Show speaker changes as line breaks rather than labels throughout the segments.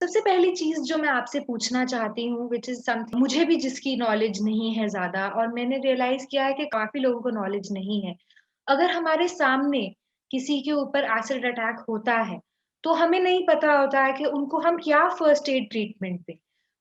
सबसे पहली चीज़ जो मैं आपसे पूछना चाहती हूँ व्हिच इज़ समथिंग मुझे भी जिसकी नॉलेज नहीं है ज़्यादा और मैंने रियलाइज़ किया है कि काफ़ी लोगों को नॉलेज नहीं है। अगर हमारे सामने किसी के ऊपर एसिड अटैक होता है, तो हमें नहीं पता होता है कि उनको हम क्या फर्स्ट एड ट्रीटमेंट दें।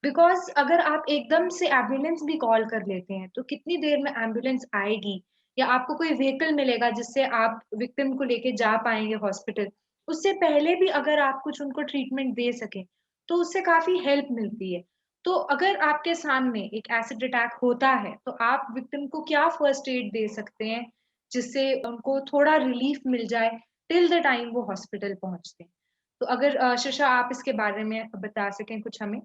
बिकॉज़ अगर आप एकदम से एम्बुलेंस भी कॉल कर लेते हैं, तो कितनी देर में एम्बुलेंस आएगी या आपको कोई व्हीकल मिलेगा जिससे आप विक्टिम को लेके जा पाएँगे हॉस्पिटल। उससे पहले भी अगर आप कुछ उनको ट्रीटमेंट दे सकें, तो उससे काफ़ी हेल्प मिलती है। तो अगर आपके सामने एक एसिड अटैक होता है, तो आप विक्टिम को क्या फर्स्ट एड दे सकते हैं, जिससे उनको थोड़ा रिलीफ मिल जाए टिल द टाइम वो हॉस्पिटल पहुँचते हैं? तो अगर शिशा आप इसके बारे में बता सकें कुछ हमें?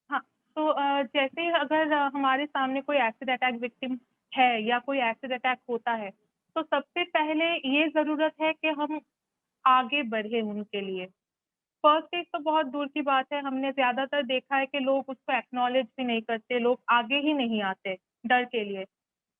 हाँ, तो जैसे ही अगर हमारे सामने कोई एसिड अटैक विक्टिम है या कोई एसिड अटैक होता है, तो सबसे पहले ये ज़रूरत है कि हम आगे बढ़ें उनके लिए। फर्स्ट एड तो बहुत दूर की बात है, हमने ज़्यादातर देखा है कि लोग उसको एक्नॉलेज भी नहीं करते, लोग आगे ही नहीं आते, डर के लिए।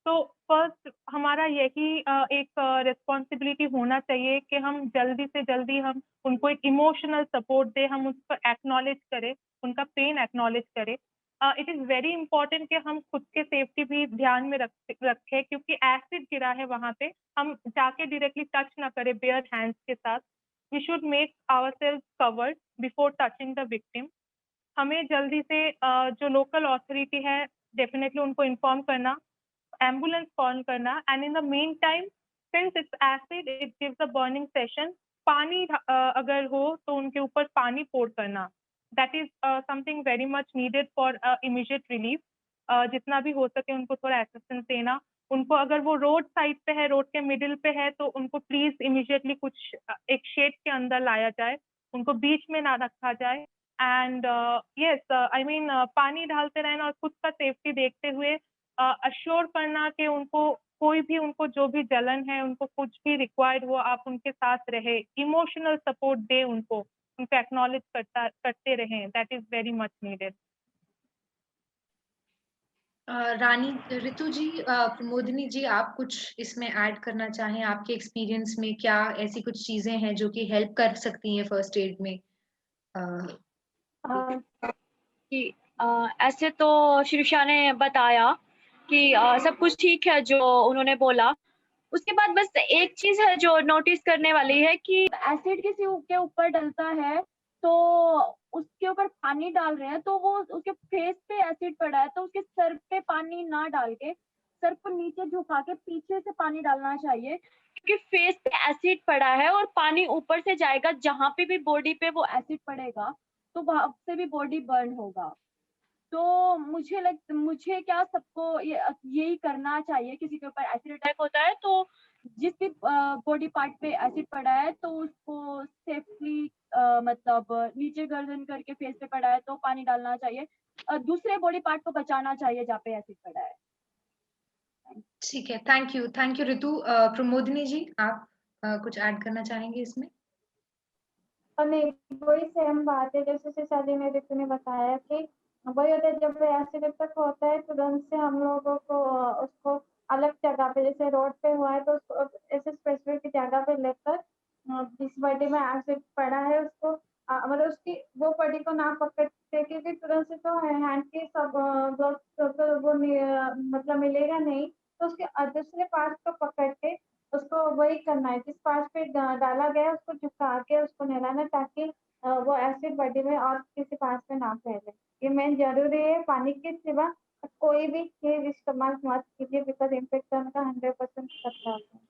तो फर्स्ट हमारा यही एक रिस्पॉन्सिबिलिटी होना चाहिए कि हम जल्दी से जल्दी हम उनको एक इमोशनल सपोर्ट दें, हम उसको एक्नॉलेज करें, उनका पेन एक्नॉलेज करें। इट इज़ वेरी इम्पोर्टेंट कि हम खुद के सेफ्टी भी ध्यान में रखें क्योंकि एसिड गिरा है वहाँ पे, हम जाके डायरेक्टली टच ना करें बेयर हैंड्स के साथ। We should make ourselves covered before touching the victim. हमें जल्दी से जो लोकल अथॉरिटी है, डेफिनिटली उनको इन्फॉर्म करना, एम्बुलेंस कॉल करना and in the mean time since it's acid it gives a burning sensation पानी अगर हो तो उनके ऊपर पानी पोर करना that is something very much needed for immediate relief. जितना भी हो सके उनको थोड़ा असिस्टेंस देना। उनको अगर वो रोड साइड पे है, रोड के मिडिल पे है तो उनको प्लीज इमीडिएटली कुछ एक शेड के अंदर लाया जाए, उनको बीच में ना रखा जाए। एंड यस आई मीन पानी डालते रहना और खुद का सेफ्टी देखते हुए अश्योर करना कि उनको कोई भी उनको जो भी जलन है, उनको कुछ भी रिक्वायर्ड हो, आप उनके साथ रहे, इमोशनल सपोर्ट दें उनको एक्नॉलेज करते रहें, that is very much needed.
Rani Ritu ji Pramodini ji आप कुछ इसमें ऐड करना चाहें? आपके एक्सपीरियंस में क्या ऐसी कुछ चीज़ें हैं जो कि हेल्प कर सकती हैं फर्स्ट एड में? अ,
अ, कि ऐसे तो शीर्षा ने बताया कि सब कुछ ठीक है जो उन्होंने बोला। उसके बाद बस एक चीज़ है जो नोटिस करने वाली है कि एसिड किसी के ऊपर डलता है, तो उसके ऊपर पानी डाल रहे हैं, तो वो उसके फेस पे एसिड पड़ा है, तो उसके सर पे पानी ना डाल के, सर को नीचे झुका के पीछे से पानी डालना चाहिए। क्योंकि फेस पे एसिड पड़ा है और पानी ऊपर से जाएगा, जहाँ पे भी बॉडी पे वो एसिड पड़ेगा, तो वहाँ से भी बॉडी बर्न होगा। तो मुझे क्या सबको यही करना चाहिए, किसी के ऊपर एसिड अटैक होता है तो जिस भी बॉडी पार्ट पे एसिड पड़ा है तो उसको सेफली मतलब नीचे गर्दन करके फेस पे पड़ा है तो पानी डालना चाहिए। दूसरे बॉडी पार्ट को बचाना चाहिए जहाँ पे एसिड पड़ा है।
ठीक है, थैंक यू ऋतु। प्रमोदिनी जी आप कुछ ऐड करना चाहेंगे इसमें?
और नहीं, वही सेम बात है जैसे से शादी में ऋतु ने बताया कि वही होता है जब एसिड अटैक होता है तुरंत से हम लोगों को उसको अलग जगह पे जैसे रोड पे हुआ है तो उसको ऐसे स्पेसिफिक जगह पे लेकर जिस बॉडी में एसिड पड़ा है उसको मतलब उसकी वो बॉडी को ना पकड़ते क्योंकि तुरंत से तो हैंड की सब ग्लव्स तो वो मतलब मिलेगा नहीं तो उसके दूसरे पार्ट को पकड़ के उसको वही करना है जिस पार्ट पे डाला गया है उसको झुका के उसको नहलाना ताकि वो एसिड बॉडी में और किसी पार्ट पे ना फैले। ये मेन ज़रूरी है, पानी के सिवा कोई भी चीज़ इस्तेमाल मत कीजिए बिकॉज़ इन्फेक्शन का 100% खतरा होता है।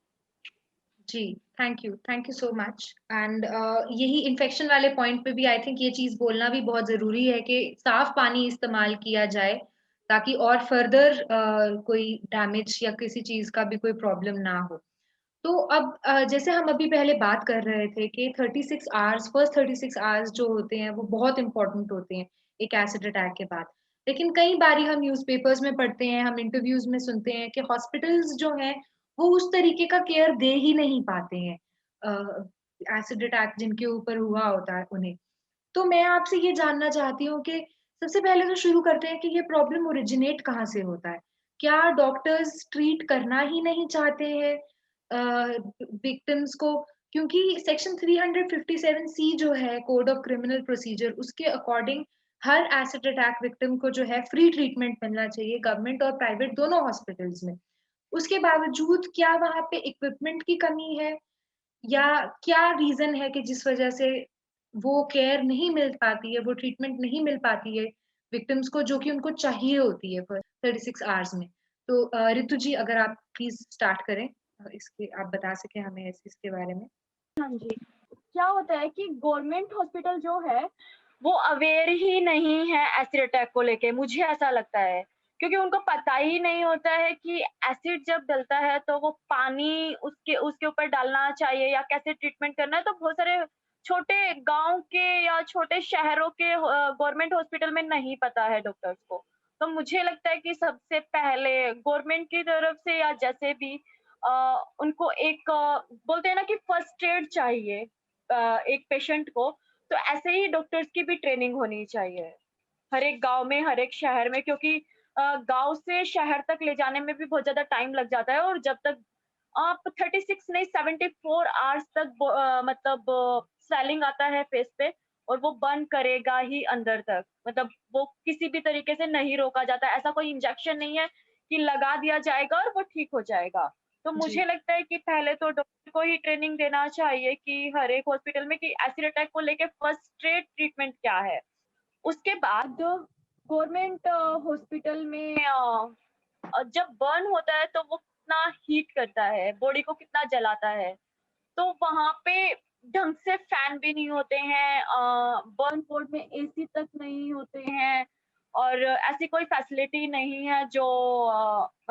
जी, thank you so much and यही इन्फेक्शन वाले पॉइंट पे भी आई थिंक ये चीज़ बोलना भी बहुत ज़रूरी है कि साफ पानी इस्तेमाल किया जाए, ताकि और फर्दर कोई डैमेज या किसी चीज़ का भी कोई प्रॉब्लम ना हो। तो अब जैसे हम अभी पहले बात कर रहे थे कि 36 आवर्स फर्स्ट 36 आवर्स जो होते हैं वो बहुत इम्पोर्टेंट होते हैं एक एसिड अटैक के बाद। लेकिन कई बारी हम न्यूज़पेपर्स में पढ़ते हैं, हम इंटरव्यूज़ में सुनते हैं कि हॉस्पिटल्स जो हैं वो उस तरीके का केयर दे ही नहीं पाते हैं एसिड अटैक जिनके ऊपर हुआ होता है उन्हें। तो मैं आपसे ये जानना चाहती हूँ कि सबसे पहले तो शुरू करते हैं कि ये प्रॉब्लम ओरिजिनेट कहाँ से होता है? क्या डॉक्टर्स ट्रीट करना ही नहीं चाहते हैं विक्टिम्स को क्योंकि सेक्शन 357 सी जो है कोड ऑफ क्रिमिनल प्रोसीजर, उसके अकॉर्डिंग हर एसिड अटैक विक्टिम को जो है फ्री ट्रीटमेंट मिलना चाहिए गवर्नमेंट और प्राइवेट दोनों हॉस्पिटल्स में। उसके बावजूद क्या वहाँ पे इक्विपमेंट की कमी है या क्या रीज़न है कि जिस वज़ह से वो केयर नहीं मिल पाती है, वो ट्रीटमेंट नहीं मिल पाती है विक्टिम्स को जो कि उनको चाहिए होती है फॉर 36 आवर्स में। तो रितु जी अगर आप प्लीज़ स्टार्ट करें इसके आप बता सकें हमें इसके बारे में।
हाँ जी। क्या होता है कि गवर्नमेंट हॉस्पिटल जो है, वो अवेयर ही नहीं है एसिड अटैक को लेके, मुझे ऐसा लगता है। क्योंकि उनको पता ही नहीं होता है कि एसिड जब डलता है तो वो पानी उसके उसके ऊपर डालना चाहिए या कैसे ट्रीटमेंट करना है, तो बहुत सारे छोटे गाँव के या छोटे शहरों के गवर्नमेंट हॉस्पिटल में नहीं पता है डॉक्टर्स को। तो मुझे लगता है कि सबसे पहले गवर्नमेंट की तरफ से या जैसे भी उनको एक बोलते हैं ना कि फर्स्ट एड चाहिए एक पेशेंट को, तो ऐसे ही डॉक्टर्स की भी ट्रेनिंग होनी चाहिए। हर एक गाँव में, हर एक शहर में, क्योंकि गाँव से शहर तक ले जाने में भी बहुत ज़्यादा टाइम लग जाता है और जब तक आप 36 नहीं 74 आवर्स तक मतलब स्वेलिंग आता है फेस पे और वो बर्न करेगा ही अंदर तक। मतलब वो किसी भी तरीके से नहीं रोका जाता। ऐसा कोई इंजेक्शन नहीं है कि लगा दिया जाएगा और वो ठीक हो जाएगा। तो
जी,
मुझे लगता है कि पहले तो डॉक्टर को ही ट्रेनिंग देना चाहिए कि हर एक हॉस्पिटल में कि एसिड अटैक को लेके फर्स्ट एड ट्रीटमेंट क्या है। उसके बाद गवर्नमेंट हॉस्पिटल में जब बर्न होता है तो वो कितना हीट करता है, बॉडी को कितना जलाता है। तो वहाँ पे ढंग से फैन भी नहीं होते हैं, बर्न वार्ड में एसी तक नहीं होते हैं और ऐसी कोई फैसिलिटी नहीं है जो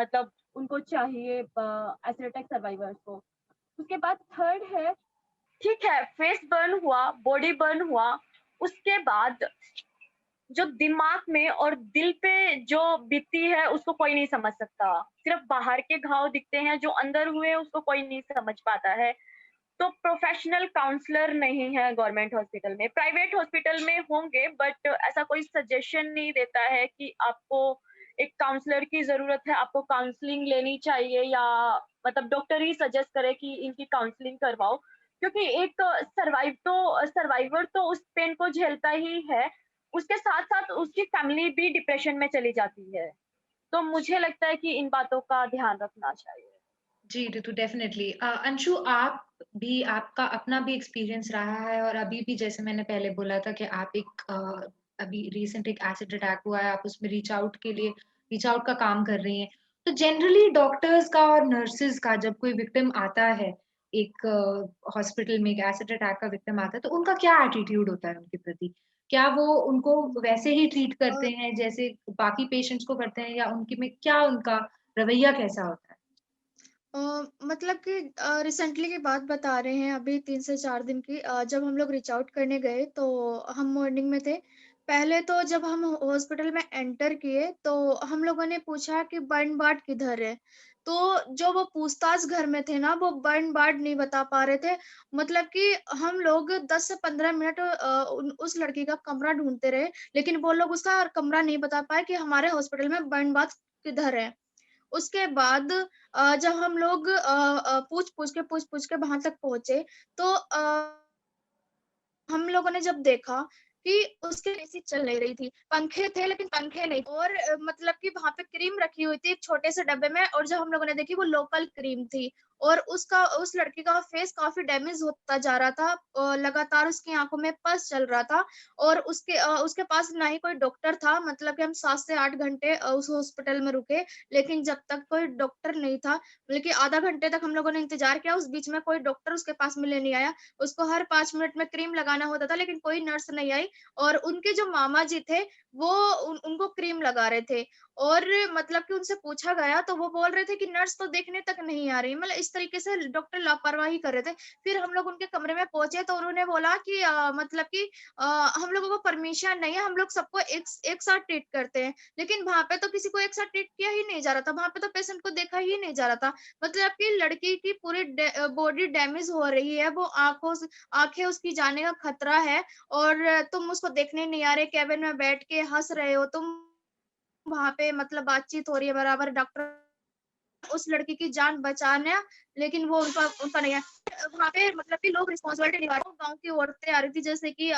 मतलब उनको चाहिए एसिड अटैक सर्वाइवर्स को। उसके बाद थर्ड है, ठीक है, फेस बर्न हुआ, बॉडी बर्न हुआ, उसके बाद जो दिमाग में और दिल पे जो बीतती है उसको कोई नहीं समझ सकता। सिर्फ़ बाहर के घाव दिखते हैं, जो अंदर हुए हैं उसको कोई नहीं समझ पाता है। तो प्रोफ़ेशनल काउंसलर नहीं है गवर्नमेंट हॉस्पिटल में। प्राइवेट हॉस्पिटल में होंगे बट ऐसा कोई सजेशन नहीं देता है कि आपको एक काउंसलर की ज़रूरत है, आपको काउंसलिंग लेनी चाहिए या मतलब डॉक्टर ही सजेस्ट करे कि इनकी काउंसलिंग करवाओ। क्योंकि एक सर्वाइवर तो उस पेन को झेलता ही है, उसके साथ-साथ उसकी फैमिली भी डिप्रेशन में चली जाती है। तो मुझे लगता है कि इन बातों का ध्यान रखना चाहिए।
जी रितु डेफ़िनेटली। अंशु आप भी आपका अपना भी एक्सपीरियंस रहा है और अभी भी जैसे मैंने पहले बोला था कि आप एक अभी रिसेंट एक एसिड अटैक हुआ है, आप उसमें रीच आउट का काम कर रही हैं। तो जनरली डॉक्टर्स का और नर्सेज़ का जब कोई विक्टिम आता है, एक हॉस्पिटल में एक एसिड अटैक का विक्टिम आता है, तो उनका क्या एटीट्यूड होता है उनके प्रति? क्या वो उनको वैसे ही ट्रीट करते हैं जैसे बाकी पेशेंट्स को करते हैं या उनके में क्या उनका रवैया कैसा होता है?
मतलब कि रिसेंटली की बात बता रहे हैं अभी 3 से 4 दिन की जब हम लोग रीच आउट करने गए तो हम मॉर्निंग में थे। पहले तो जब हम हॉस्पिटल में एंटर किए तो हम लोगों ने पूछा कि बर्न वार्ड किधर है? तो जो वो पूछताछ घर में थे ना वो बर्न वार्ड नहीं बता पा रहे थे। मतलब कि हम लोग 10 से 15 मिनट उस लड़की का कमरा ढूँढते रहे, लेकिन वो लोग उसका कमरा नहीं बता पाए कि हमारे हॉस्पिटल में बर्न वार्ड किधर है। उसके बाद जब हम लोग पूछ-पूछ के वहाँ तक पहुँचे, तो हम लोगों ने जब देखा कि उसकी एसी चल नहीं रही थी। पंखे थे लेकिन पंखे नहीं और मतलब कि वहाँ पे क्रीम रखी हुई थी एक छोटे से डब्बे में और जब हम लोगों ने देखी वो लोकल क्रीम थी और उस लड़की का फेस काफ़ी डैमेज होता जा रहा था। लगातार उसकी आँखों में पस चल रहा था और उसके पास ना ही कोई डॉक्टर था। मतलब कि हम 7 से 8 घंटे उस हॉस्पिटल में रुके, लेकिन जब तक कोई डॉक्टर नहीं था, बल्कि आधा घंटे तक हम लोगों ने इंतज़ार किया, उस बीच में कोई डॉक्टर उसके पास मिलने नहीं आया। उसको हर 5 मिनट में क्रीम लगाना होता था, लेकिन कोई नर्स नहीं आई और उनके जो मामा जी थे, वो उनको क्रीम लगा रहे थे और मतलब कि उनसे पूछा गया, तो वो बोल रहे थे कि नर्स तो देखने तक नहीं आ रही। मतलब इस तरीके से डॉक्टर लापरवाही कर रहे थे। फिर हम लोग उनके कमरे में पहुँचे, तो उन्होंने बोला कि मतलब कि अ, हम लोगों को परमिशन नहीं है, हम लोग सबको एक साथ ट्रीट करते हैं। लेकिन वहाँ पे तो किसी को एक साथ ट्रीट किया ही नहीं जा रहा था, वहाँ पे तो पेशेंट को देखा ही नहीं जा रहा था। मतलब कि लड़की की पूरी बॉडी डैमेज हो रही है, वो आँखें उसकी जाने का खतरा है और तुम उसको देखने नहीं आ रहे, केबिन में बैठ के हँस रहे हो तुम, वहाँ पे मतलब बातचीत हो रही है बराबर डॉक्टर उस लड़की की जान बचाना, लेकिन वो उनका उनका नहीं है। वहाँ पे मतलब कि लोग रिस्पॉन्सिबिलिटी निभा रहे हैं, गाँव की औरतें आ रही थी, जैसे कि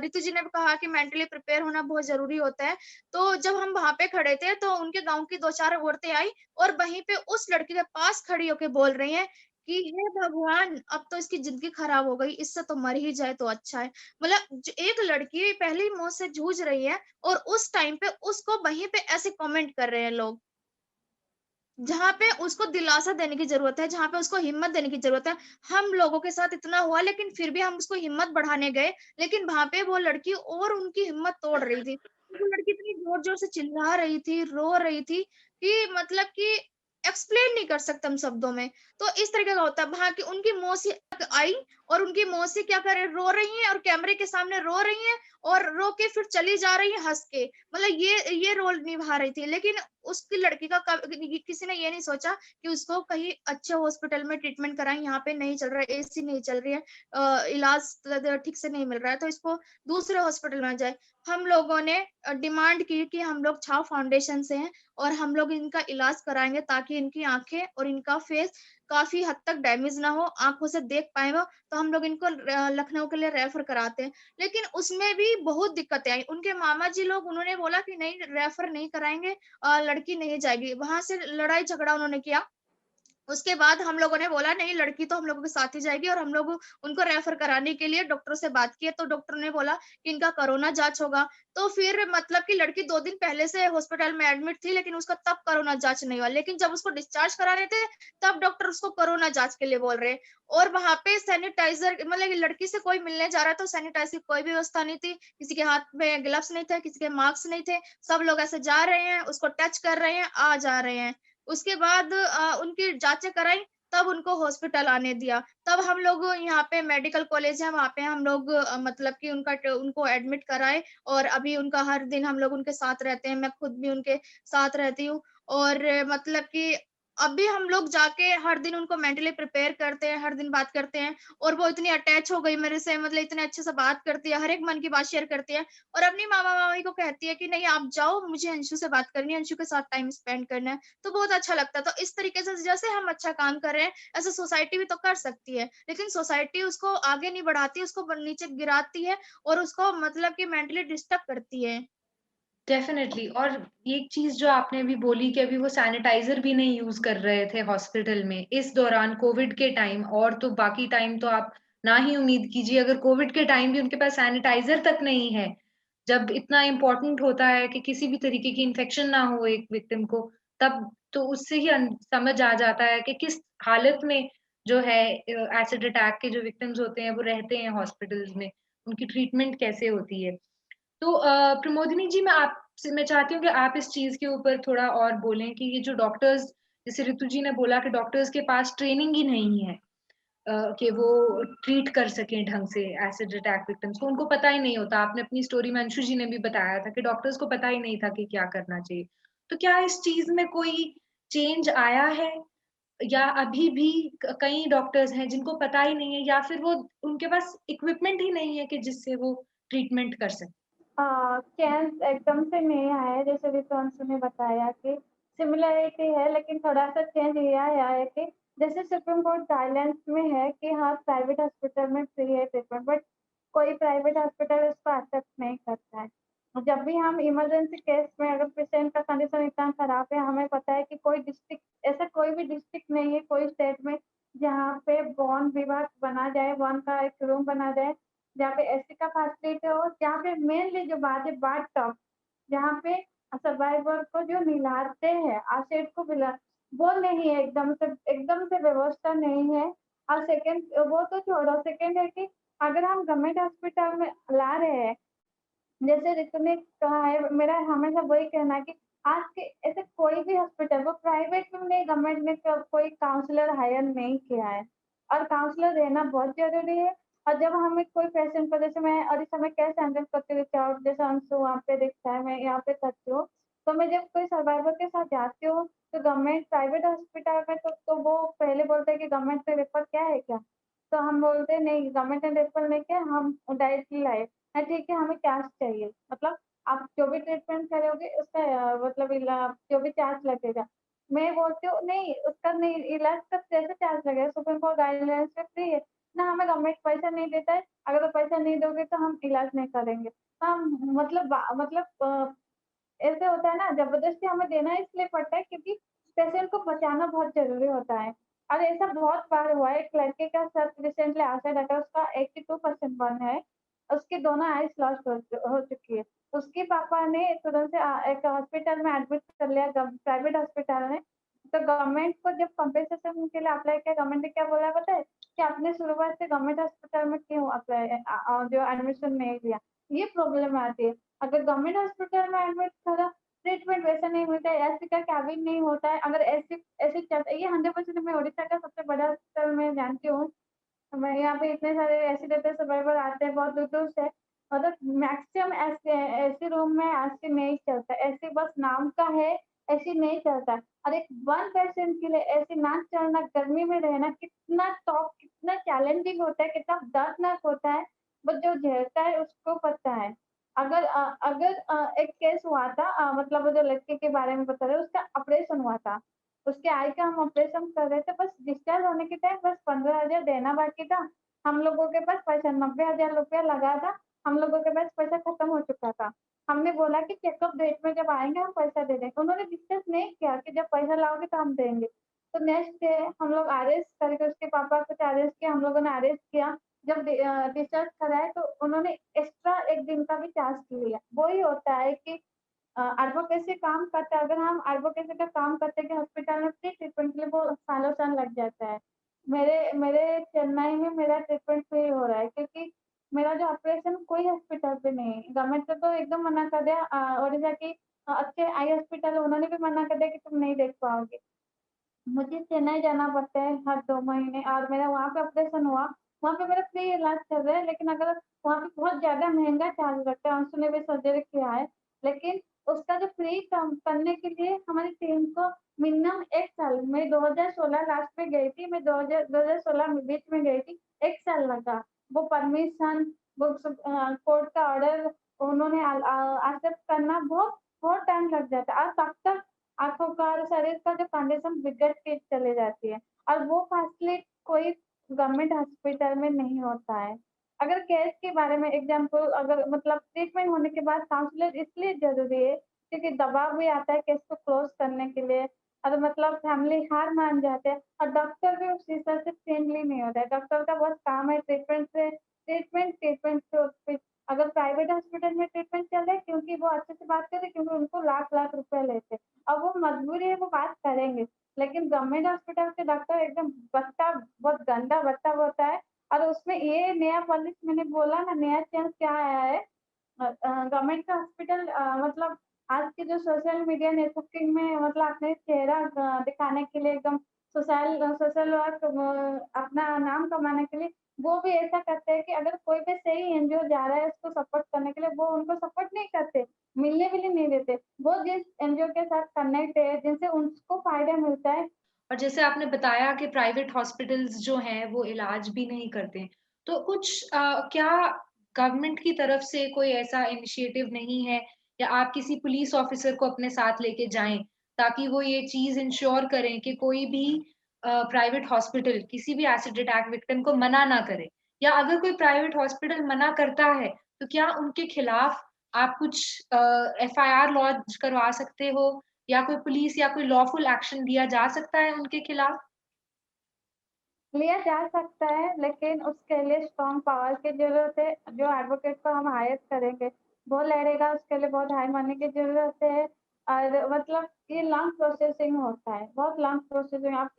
ऋतु जी ने भी कहा कि मेंटली प्रिपेयर होना बहुत ज़रूरी होता है। तो जब हम वहाँ पे खड़े थे, तो उनके गाँव की 2-4 औरतें आई और वहीं पे उस लड़की के पास खड़ी होके बोल रही हैं कि हे भगवान! अब तो इसकी ज़िंदगी खराब हो गई, इससे तो मर ही जाए तो अच्छा है। मतलब ज एक लड़की पहले ही मौत से जूझ रही है और उस टाइम पे उसको वहीं पे ऐसे कमेंट कर रहे हैं लोग। जहाँ पे उसको दिलासा देने की ज़रूरत है, जहाँ पे उसको हिम्मत देने की ज़रूरत है। हम लोगों के साथ इतना हुआ, लेकिन फिर भी हम उसको हिम्मत बढ़ाने गए, लेकिन वहाँ पे वो लड़की और उनकी हिम्मत तोड़ रही थी। वो लड़की इतनी ज़ोर-ज़ोर से चिल्ला रही थी, रो रही थी कि मतलब कि एक्सप्लेन नहीं कर सकते हम शब्दों में। तो इस तरीके का होता है। वहाँ की उनकी मौसी आई और उनकी मौसी क्या कर रही है, रो रही हैं और कैमरे के सामने रो रही हैं और रो के फिर चली जा रही हैं हँस के। मतलब ये रोल निभा रही थी। लेकिन उसकी लड़की का किसी ने ये नहीं सोचा कि उसको कहीं अच्छे हॉस्पिटल में ट्रीटमेंट कराएँ, यहाँ पे नहीं चल रहा है, एसी नहीं चल रही है, इलाज ठीक से नहीं मिल रहा है, तो इसको दूसरे हॉस्पिटल में जाए। हम लोगों ने डिमांड की कि हम लोग छाव फाउंडेशन से हैं और हम लोग इनका इलाज कराएँगे ताकि इनकी आँखें और इनका फेस काफ़ी हद तक डैमेज ना हो, आँखों से देख पाएँ वो, तो हम लोग इनको लखनऊ के लिए रेफर कराते हैं। लेकिन उसमें भी बहुत दिक्कतें आई। उनके मामा जी लोग उन्होंने बोला कि नहीं रेफर नहीं कराएँगे, लड़की नहीं जाएगी। वहाँ से लड़ाई झगड़ा उन्होंने किया। उसके बाद हम लोगों ने बोला नहीं लड़की तो हम लोगों के साथ ही जाएगी और हम लोग उनको रेफर कराने के लिए डॉक्टर से बात की है, तो डॉक्टर ने बोला कि इनका कोरोना जाँच होगा। तो फिर मतलब कि लड़की 2 दिन पहले से हॉस्पिटल में एडमिट थी, लेकिन उसका तब कोरोना जाँच नहीं हुआ। लेकिन जब उसको डिस्चार्ज करा रहे थे, तब डॉक्टर उसको कोरोना जाँच के लिए बोल रहे हैं। और वहाँ पे सैनिटाइज़र मतलब लड़की से कोई मिलने जा रहा है तो सैनिटाइज़र की कोई भी व्यवस्था नहीं थी। किसी के हाथ में ग्लव्स नहीं थे, किसी के मास्क नहीं थे। सब लोग ऐसे जा रहे हैं, उसको टच कर रहे हैं, आ जा रहे हैं। उसके बाद उनकी जाँचें कराई, तब उनको हॉस्पिटल आने दिया। तब हम लोग यहाँ पे मेडिकल कॉलेज है, वहाँ पे हम लोग मतलब कि उनको एडमिट कराए और अभी उनका हर दिन हम लोग उनके साथ रहते हैं। मैं खुद भी उनके साथ रहती हूँ और मतलब कि अभी हम लोग जाके हर दिन उनको मेंटली प्रिपेयर करते हैं, हर दिन बात करते हैं और वो इतनी अटैच हो गई मेरे से, मतलब इतने अच्छे से बात करती है, हर एक मन की बात शेयर करती है और अपनी मामा-मामी को कहती है कि नहीं आप जाओ, मुझे अंशु से बात करनी है, अंशु के साथ टाइम स्पेंड करना है। तो बहुत अच्छा लगता है। तो इस तरीके से जैसे हम अच्छा काम कर रहे हैं, ऐसे सोसाइटी भी तो कर सकती है। लेकिन सोसाइटी उसको आगे नहीं बढ़ाती, उसको नीचे गिराती है और उसको मतलब कि मेंटली डिस्टर्ब करती है।
डेफ़िनेटली। और एक चीज़ जो आपने अभी बोली कि अभी वो सैनिटाइज़र भी नहीं यूज़ कर रहे थे हॉस्पिटल में, इस दौरान कोविड के टाइम, और तो बाकी टाइम तो आप ना ही उम्मीद कीजिए, अगर कोविड के टाइम भी उनके पास सैनिटाइज़र तक नहीं है, जब इतना इम्पोर्टेंट होता है कि किसी भी तरीके की इन्फेक्शन ना हो एक विक्टिम को, तब तो उससे ही समझ आ जाता है कि किस हालत में जो है एसिड अटैक के जो विक्टिम्स होते हैं वो रहते हैं हॉस्पिटल्स में, उनकी ट्रीटमेंट कैसे होती है। तो प्रमोदिनी जी, मैं चाहती हूँ कि आप इस चीज़ के ऊपर थोड़ा और बोलें कि ये जो डॉक्टर्स, जैसे ऋतु जी ने बोला कि डॉक्टर्स के पास ट्रेनिंग ही नहीं है कि वो ट्रीट कर सकें ढंग से एसिड अटैक विक्टिम्स को, उनको पता ही नहीं होता। आपने अपनी स्टोरी में अंशु जी ने भी बताया था कि डॉक्टर्स को पता ही नहीं था कि क्या करना चाहिए। तो क्या इस चीज़ में कोई चेंज आया है, या अभी भी कई डॉक्टर्स हैं जिनको पता ही नहीं है, या फिर वो उनके पास इक्विपमेंट ही नहीं है कि जिससे वो ट्रीटमेंट कर सकें?
चेंज एकदम से नहीं आया है, जैसे विक्रांशु ने बताया कि सिमिलैरिटी है, लेकिन थोड़ा-सा चेंज ये आया है कि जैसे सुप्रीम कोर्ट गाइडलाइंस में है कि हाँ, प्राइवेट हॉस्पिटल में फ्री है ट्रीटमेंट, बट कोई प्राइवेट हॉस्पिटल उसको एक्सेप्ट नहीं करता है। जब भी हम इमरजेंसी केस में अगर पेशेंट का कंडीशन इतना खराब है, हमें पता है कि कोई डिस्ट्रिक्ट ऐसा कोई भी डिस्ट्रिक्ट नहीं है, कोई स्टेट में जहाँ पे बॉन विभाग बना जाए, बॉन का एक रूम बना जाए, जहाँ पे एसी का फैसिलिटी हो, जहाँ पे मेनली जो बात है बाथ टब, जहाँ पे सर्वाइवर को जो नहलाते हैं, आशिक को पिला, वो नहीं है, एकदम से व्यवस्था नहीं है। और सेकंड वो तो छोड़ो, सेकंड है कि अगर हम गवर्नमेंट हॉस्पिटल में ला रहे हैं, जैसे ऋतु ने कहा है, मेरा हमेशा वही कहना है कि आज के ऐसे कोई भी हॉस्पिटल, वो प्राइवेट में नहीं, गवर्नमेंट ने कोई काउंसलर हायर नहीं किया है और काउंसलर रहना बहुत ज़रूरी है। और जब हमें कोई पेशेंट को, जैसे मैं और इस समय केस हैंडल करती हूँ, विदाउट जैसे अंशु वहाँ पे देखता है, मैं यहाँ पे करती हूँ। तो मैं जब कोई सर्वाइवर के साथ जाती हूँ, तो गवर्नमेंट प्राइवेट हॉस्पिटल में तो वो पहले बोलते हैं कि गवर्नमेंट ने रेफर किया है क्या? तो हम बोलते हैं नहीं, गवर्नमेंट ने रेफर नहीं किया, हम डायरेक्टली लाए। हाँ, ठीक है, हमें कैश चाहिए, मतलब आप जो भी ट्रीटमेंट करोगे उसका मतलब जो भी चार्ज लगेगा। मैं बोलती हूँ नहीं उसका नहीं इलाज का कैसे चार्ज लगेगा, सुप्रीम कोर्ट गाइडलाइंस में फ्री है ना, हमें गवर्नमेंट पैसा नहीं देता है, अगर वो पैसा नहीं दोगे तो हम इलाज नहीं करेंगे। तो हम मतलब ऐसे होता है ना, जबरदस्ती हमें देना इसलिए पड़ता है क्योंकि पेशेंट को बचाना बहुत ज़रूरी होता है। और ऐसा बहुत बार हुआ है, एक लड़के का साथ रिसेंटली आशा डाटा उसका 82% बर्न है, उसकी दोनों आइज़ लॉस्ट हो चुकी है। उसके पापा ने तुरंत से एक हॉस्पिटल में एडमिट कर लिया, प्राइवेट हॉस्पिटल में। तो गवर्नमेंट को जब कंपनसेशन के लिए अप्लाई किया, गवर्नमेंट ने क्या बोला पता है? कि आपने शुरुआत से गवर्नमेंट हॉस्पिटल में क्यों जो एडमिशन नहीं लिया? ये प्रॉब्लम आती है। अगर गवर्नमेंट हॉस्पिटल में एडमिट करा, ट्रीटमेंट वैसा नहीं मिलता है, एसी का केबिन नहीं होता है, अगर एसी ऐसे चलता है, ये 100% मैं ओडिशा का सबसे बड़ा हॉस्पिटल मैं जानती हूँ। मैं यहाँ पे इतने सारे ऐसे सर्वाइवर आते हैं बहुत दूर-दूर से, मतलब मैक्सिमम ऐसे ऐसे रूम में ऐसे नहीं चलता, ऐसे बस नाम का है, ऐसे नहीं चलता। और एक 1 पेशेंट के लिए ऐसे ना चलना, गर्मी में रहना कितना टफ, कितना चैलेंजिंग होता है, कितना दर्दनाक होता है, बट जो झेलता है उसको पता है। अगर एक केस हुआ था, मतलब वो जो लड़के के बारे में बता रहे हैं, उसका ऑपरेशन हुआ था। उसके आई का हम ऑपरेशन कर रहे थे, बस डिस्चार्ज होने के टाइम बस 15,000 देना बाकी था। हम लोगों के पास पैसा 90,000 रुपया लगा था, हम लोगों के पास पैसा खत्म हो चुका था। हमने बोला कि चेकअप डेट में जब आएँगे हम पैसा दे देंगे। उन्होंने डिस्कस नहीं किया कि जब पैसा लाओगे तो हम देंगे। तो नेक्स्ट डे हम लोग अरेस्ट करके उसके पापा को अरेस्ट किया, हम लोगों ने अरेस्ट किया। जब डिस्चार्ज कराए तो उन्होंने एक्स्ट्रा 1 दिन का भी चार्ज लिया। वही होता है कि एडवोकेसी काम करता है, अगर हम एडवोकेसी का काम करते हैं कि हॉस्पिटल में फ्री ट्रीटमेंट के लिए वो सालों-साल लग जाता है। मेरे मेरे चेन्नई में मेरा ट्रीटमेंट फ्री हो रहा है क्योंकि मेरा जो ऑपरेशन कोई हॉस्पिटल पे नहीं है। गवर्नमेंट ने तो एकदम मना कर दिया, ओडिशा की अच्छे आई हॉस्पिटल है उन्होंने भी मना कर दिया कि तुम नहीं देख पाओगे। मुझे चेन्नई जाना पड़ता है हर 2 महीने और मेरा वहाँ पे ऑपरेशन हुआ, वहाँ पे मेरा फ्री इलाज चल रहा है, लेकिन अगर वहाँ पे बहुत ज़्यादा महँगा चार्ज लगता है, आंसू ने भी सर्जरी किया है, लेकिन उसका जो फ्री काम करने के लिए हमारी टीम को मिनिमम 1 साल, मैं 2016 लास्ट में गई थी, मैं 2016 में बीच में गई थी, 1 साल लगा। वो परमिशन, कोर्ट का ऑर्डर उन्होंने एक्सेप्ट करना बहुत बहुत टाइम लग जाता है और तब तक आँखों का और शरीर का जो कंडीशन बिगड़ के चली जाती है और वो फैसिलिटी कोई गवर्नमेंट हॉस्पिटल में नहीं होता है। अगर केस के बारे में एग्ज़ाम्पल अगर मतलब ट्रीटमेंट होने के बाद काउंसलर इसलिए ज़रूरी है क्योंकि दबाव भी आता है केस को क्लोज़ करने के लिए और मतलब फैमिली हार मान जाते हैं और डॉक्टर भी उस हिसाब से फ्रेंडली नहीं होता है। डॉक्टर का बस काम है ट्रीटमेंट से अगर प्राइवेट हॉस्पिटल में ट्रीटमेंट चल रहा है क्योंकि वो अच्छे से बात कर रहे हैं क्योंकि उनको लाख-लाख रुपए लेते हैं। अब वो मजबूरी है वो बात करेंगे, लेकिन गवर्नमेंट हॉस्पिटल के डॉक्टर एकदम बत्ता बहुत गंदा बत्ता होता है और उसमें ये नया पॉलिसी मैंने बोला ना नया चेंज क्या आया है गवर्नमेंट का हॉस्पिटल मतलब आज के जो सोशल मीडिया नेटवर्किंग में मतलब अपने चेहरा दिखाने के लिए एकदम सोशल सोशल वर्क अपना नाम कमाने के लिए वो भी ऐसा करते हैं कि अगर कोई भी सही एनजीओ जा रहा है उसको सपोर्ट करने के लिए वो उनको सपोर्ट नहीं करते, मिलने भी नहीं देते। वो जिस एनजीओ के साथ कनेक्ट है, जिनसे उनको फ़ायदा मिलता है।
और जैसे आपने बताया कि प्राइवेट हॉस्पिटल्स जो हैं वो इलाज भी नहीं करते। तो कुछ क्या गवर्नमेंट की तरफ से कोई ऐसा इनिशिएटिव नहीं है या आप किसी पुलिस ऑफिसर को अपने साथ लेके जाएँ, ताकि वो ये चीज़ इंश्योर करें कि कोई भी प्राइवेट हॉस्पिटल किसी भी एसिड अटैक विक्टिम को मना ना करे? या अगर कोई प्राइवेट हॉस्पिटल मना करता है, तो क्या उनके खिलाफ आप कुछ एफआईआर लॉन्च करवा सकते हो या कोई पुलिस या कोई लॉफुल एक्शन लिया जा सकता है उनके खिलाफ?
लिया जा सकता है, लेकिन उसके लिए स्ट्रॉन्ग पावर की ज़रूरत है। जो एडवोकेट को हम हायर करेंगे, वो लड़ेगा, उसके लिए बहुत हाई मनी की ज़रूरत है और मतलब ये लॉन्ग प्रोसेसिंग होता है, बहुत लॉन्ग प्रोसेसिंग आप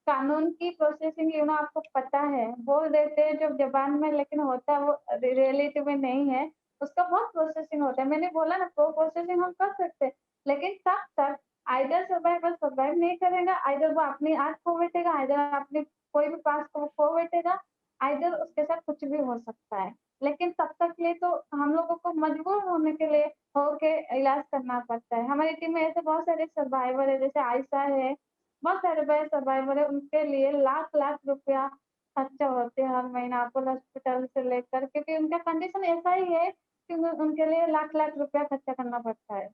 कानून की प्रोसेसिंग आपको पता है, बोल देते हैं जब ज़बान में लेकिन होता वो रियलिटी में नहीं है, उसका बहुत प्रोसेसिंग होता है। मैंने बोला ना प्रोसेसिंग हम कर सकते हैं, लेकिन कब तक? आइदर सर्वाइवर सर्वाइव नहीं करेगा, आइदर वो अपनी आँख खो बैठेगा, आइदर अपनी कोई भी पास को खो बैठेगा, आइदर उसके साथ कुछ भी हो सकता है। लेकिन तब तक के लिए तो हम लोगों को मजबूर होने के लिए होके इलाज करना पड़ता है। हमारी टीम में ऐसे बहुत सारे सर्वाइवर है, जैसे आयशा है, बहुत सारे बड़े सर्वाइवर है, उनके लिए लाख-लाख रुपया खर्चा होते हैं हर महीना अपोलो हॉस्पिटल से लेकर क्योंकि उनका कंडीशन ऐसा ही है कि उनके लिए लाख-लाख रुपया खर्चा करना पड़ता है।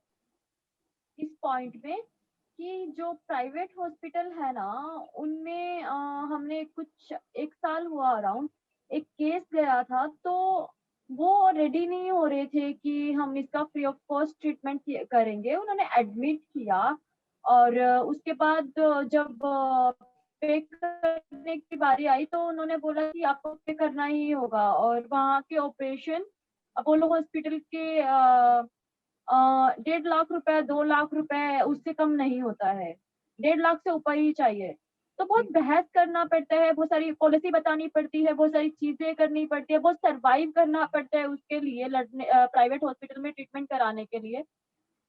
इस पॉइंट पे कि जो प्राइवेट हॉस्पिटल है ना, उनमें हमने कुछ 1 साल हुआ अराउंड, एक केस गया था, तो वो रेडी नहीं हो रहे थे कि हम इसका फ्री ऑफ कॉस्ट ट्रीटमेंट करेंगे। उन्होंने एडमिट किया और उसके बाद जब पे करने की बारी आई तो उन्होंने बोला कि आपको पे करना ही होगा, और वहाँ के ऑपरेशन अपोलो हॉस्पिटल के 1.5 लाख रुपए, 2 लाख रुपए उससे कम नहीं होता है। 1.5 लाख से ऊपर ही चाहिए। तो बहुत
जी,
बहस करना पड़ता है, बहुत सारी पॉलिसी बतानी पड़ती है, बहुत सारी चीज़ें करनी पड़ती है, बहुत सर्वाइव करना पड़ता है उसके लिए प्राइवेट हॉस्पिटल में ट्रीटमेंट कराने के लिए।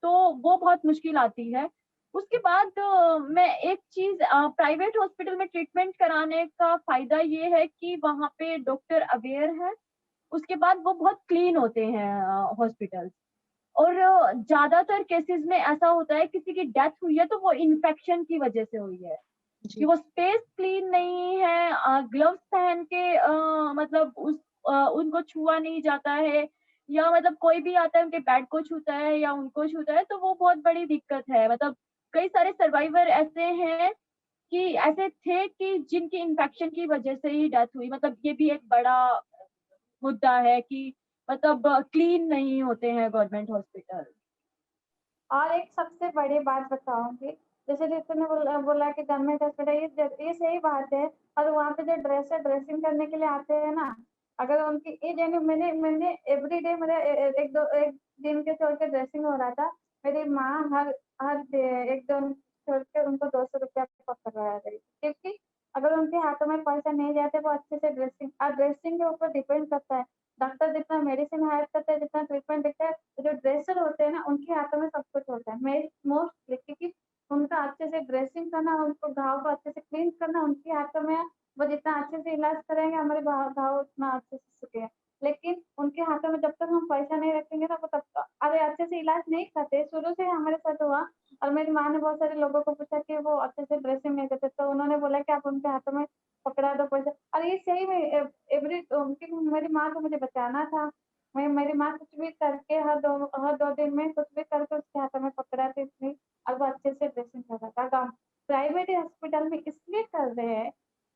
तो वो बहुत मुश्किल आती है। उसके बाद मैं एक चीज़ प्राइवेट हॉस्पिटल में ट्रीटमेंट कराने का फ़ायदा ये है कि वहाँ पे डॉक्टर अवेयर हैं। उसके बाद वो बहुत क्लीन होते हैं हॉस्पिटल्स। और ज़्यादातर केसेज़ में ऐसा होता है किसी की डेथ हुई है तो वो इन्फेक्शन की वज़ह से हुई है, कि
जी,
वो स्पेस क्लीन नहीं है, ग्लव्स पहन के मतलब उनको छुआ नहीं जाता है, या मतलब कोई भी आता है उनके बेड को छूता है या उनको छूता है, तो वो बहुत बड़ी दिक्कत है। मतलब कई सारे सर्वाइवर ऐसे हैं कि ऐसे थे कि जिनकी इन्फेक्शन की वज़ह से ही डेथ हुई। मतलब ये भी एक बड़ा मुद्दा है कि मतलब क्लीन नहीं होते हैं गवर्नमेंट हॉस्पिटल।
और एक सबसे बड़ी बात बताऊँगी, जैसे तूने बोला बोला कि गवर्नमेंट हॉस्पिटल ये सही बात है। और वहाँ पे जो ड्रेसिंग करने के लिए आते हैं ना, अगर उनकी ये जाने मैंने एवरीडे मेरा 1 दिन के छोड़ के ड्रेसिंग हो रहा था। मेरी माँ हर हर डे 1 दिन छोड़ के उनको ₹200 पकड़वाया रही थी, क्योंकि अगर उनके हाथों में पैसा नहीं जाते वो अच्छे से ड्रेसिंग के ऊपर डिपेंड करता है। डॉक्टर जितना मेडिसिन हायर करता है, जितना ट्रीटमेंट देता है, जो ड्रेसर होते हैं ना, उनके हाथों में सब कुछ होता है। मैं मोस्टली क्योंकि उनका अच्छे से ड्रेसिंग करना, उनको घाव को अच्छे से क्लीन करना उनके हाथों में है। वो जितना अच्छे से इलाज करेंगे, हमारे घाव उतना अच्छे से सूखेगा। लेकिन उनके हाथों में जब तक हम पैसा नहीं रखेंगे ना, वो तब तक अरे अच्छे से इलाज नहीं करते। शुरू से हमारे साथ हुआ। और मेरी माँ ने बहुत सारे लोगों को पूछा कि वो अच्छे से ड्रेसिंग नहीं करते, तो उन्होंने बोला कि आप उनके हाथों में पकड़ा दो पैसा। और ये सही में एवरी क्योंकि मेरी माँ को मुझे बचाना था। मैं मेरी माँ कुछ भी करके हर 2 दिन में कुछ भी करके उसके हाथों में पकड़ाती थी और वो अच्छे से ड्रेसिंग कर रहा था। काम प्राइवेट हॉस्पिटल में इसलिए कर रहे हैं,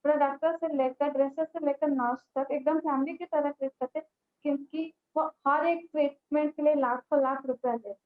पूरा डॉक्टर से लेकर ड्रेसर से लेकर नर्स तक एकदम फैमिली की तरह ट्रीट करते हैं, क्योंकि वो हर एक ट्रीटमेंट के लिए लाखों लाख रुपया लेते हैं।